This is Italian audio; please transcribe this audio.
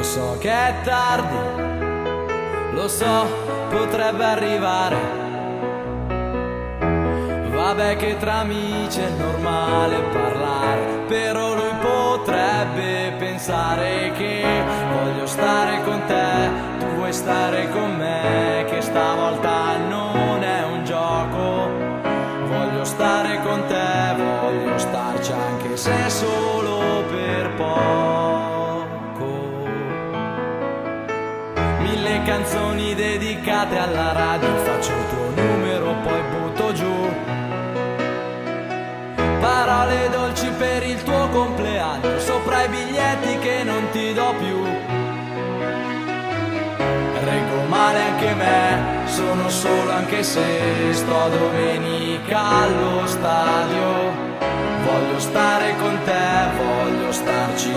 so che è tardi, lo so, potrebbe arrivare. Vabbè che tra amici è normale parlare, però lui potrebbe pensare che voglio stare con te, tu vuoi stare con me, che stavolta non è un gioco. Voglio stare con te, voglio starci anche se solo per poco. 1000 canzoni dedicate alla radio, faccio il tuo numero poi butto giù. Parole dolci per il tuo compleanno, sopra i biglietti che non ti do più. Reggo male anche me, sono solo anche se sto domenica allo stadio. Voglio stare con te, voglio starci